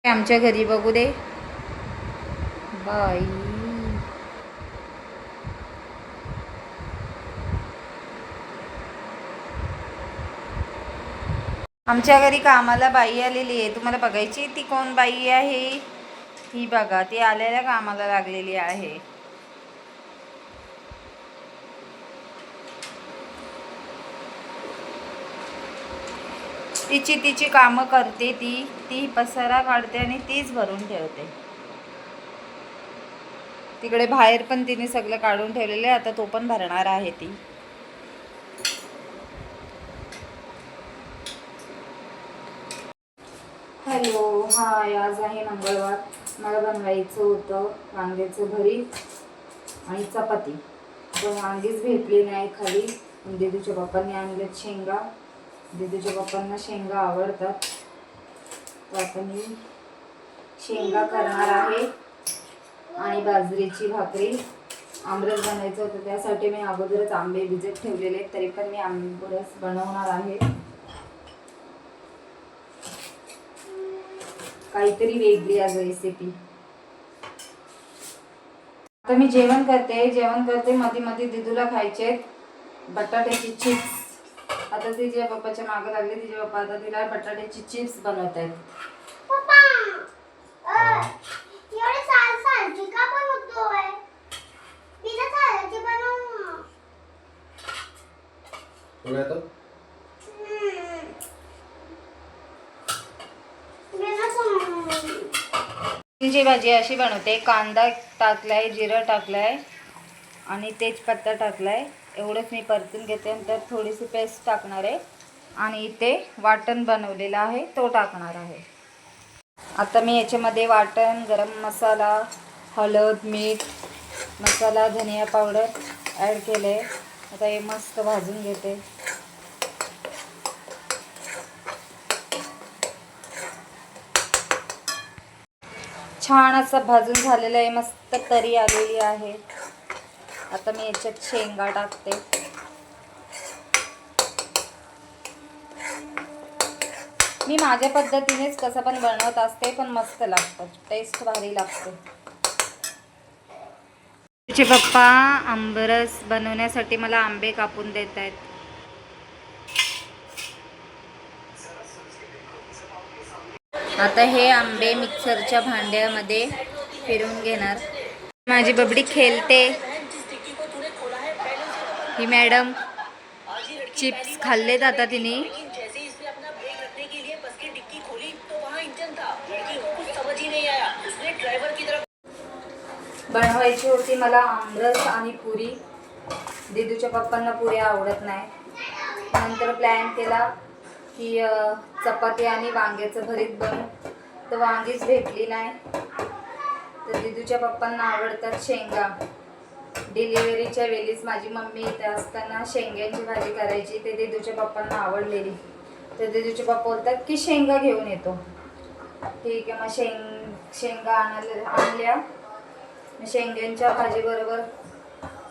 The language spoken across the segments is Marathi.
आमच्या घरी बघू दे बाई. आमच्या घरी कामाला बाई आलेली आहे. तुम्हाला बघायची ती कोण बाई आहे? ही बघा, ती आलेल्या कामाला लागलेली आहे. तिची तिची कामं करते. ती पसारा काढते आणि तीच भरून ठेवते. तिकडे बाहेर पण तिने सगळं काढून ठेवलेलं आहे. आता तो पण भरणार आहे ती. हॅलो, हाय. आज आहे मंगळवार. मला बनवायचं होतं वांग्याचं भरीत आणि चपाती. पण वांगीच भेटली नाही खाली. दिदूच्या पप्पांनी आणलेत शेंगा. दिदूच्या पप्पांना शेंगा आवडतात, तर आता मी शेंगा करणार आहे आणि बाजरीची भाकरी. आमरस बनायचं होतं, त्यासाठी मी अगोदरच आंबे भिजत ठेवलेले, तरी पण मी आमरस बनवणार आहे. काहीतरी वेगळी आज रेसिपी. आता मी जेवण करते. मध्ये मध्ये दिदूला खायचे बटाट्याची चिप्स. आता तिच्या पप्पाच्या मागे लागले. तिचे पप्पा आता तिला बटाट्याची चिप्स बनवत आहेत. ची भाजी अशी बनवते. कांदा टाकलाय, जिरं टाकलाय आणि तेजपत्ता टाकलाय. एवढंच मी परतून घेते. नंतर थोडीशी पेस्ट टाकणार आहे आणि इथे वाटण बनवलेलं आहे तो टाकणार आहे. आता मी याच्यामध्ये वाटण, गरम मसाला, हळद, मीठ, मसाला, धनिया पावडर ॲड केले. आता हे मस्त भाजून घेते. छान असं भाजून झालेलं आहे. मस्त तरी आलेली आहे. आता मी याच्यात शेंगा टाकते. मी माझ्या पद्धतीनेच कसं पण बनवत असते, पण मस्त लागतं. टेस्ट भारी लागते. तिचे पप्पा आंबरस बनवण्यासाठी मला आंबे कापून देत आहेत. आता हे आंबे मिक्सरच्या भांड्यामध्ये फिरवून घेणार. माझी बबडी खेळते. ही मॅडम चिप्स खाल्लेत आता तिने. बनवायची होती मला आमरस आणि पुरी. दिदूच्या पप्पांना पुरी आवडत नाही. नंतर प्लॅन केला की चपाती आणि वांग्याचं भरीत बनवू, तर वांगीच भेटली नाही. तर दिदूच्या पप्पांना आवडतात शेंगा. डिलिव्हरीच्या वेळीच माझी मम्मी इथे असताना शेंग्यांची भाजी करायची, ते दिदूच्या पप्पांना आवडलेली. तर दिदूचे पप्पा बोलतात की शेंगा घेऊन येतो. ठीक आहे, मग शेंगा आणल्या. शेंग्यांच्या भाजीबरोबर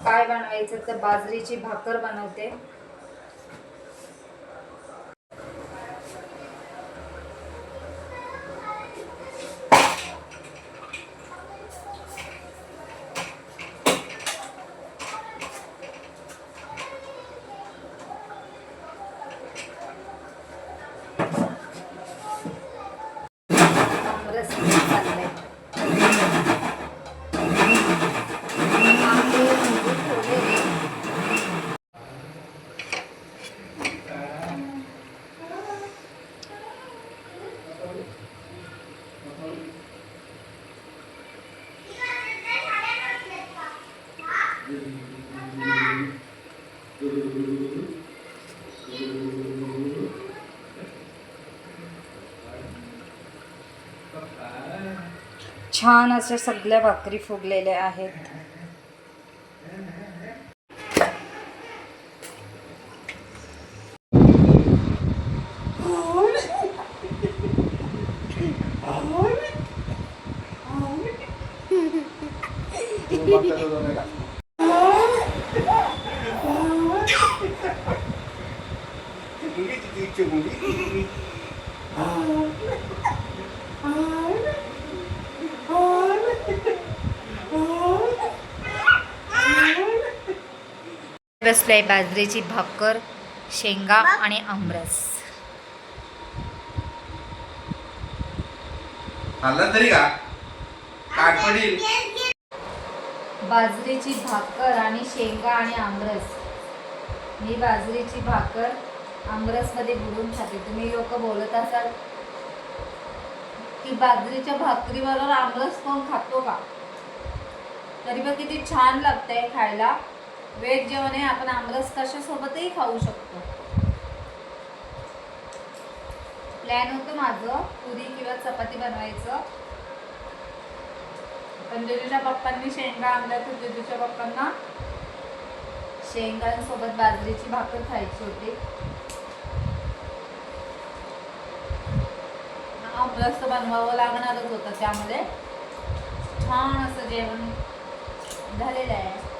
काय बनवायचं, तर बाजरीची भाकर बनवते. छान अशा सगळ्या भाकरी फुगलेल्या आहेत. Hindi, tititsyo mo. रसलाय बाजरीची भाकर, शेंगा आणि आमरस. खाल्लं तरी का काट पडील. बाजरीची भाकर आणि शेंगा आणि आमरस. मी बाजरीची भाकर आमरसमध्ये बुडून खाते. तुम्ही लोक बोलत असाल की बाजरीच्या भाकरीबरोबर आमरस कोण खातो का? तरी पण किती छान लागतंय खायला. वेज जेवण आहे, आपण आमरस कशासोबतही खाऊ शकतो. प्लॅन होतं माझं पुरी किंवा चपाती बनवायचं, पण जेजूच्या पप्पांनी शेंगा आणल्या तर जेजूच्या पप्पांना शेंगांसोबत बाजरीची भाकर खायची होती. आमरस तर बनवावं लागणारच होतं, त्यामुळे छान असं जेवण झालेलं आहे.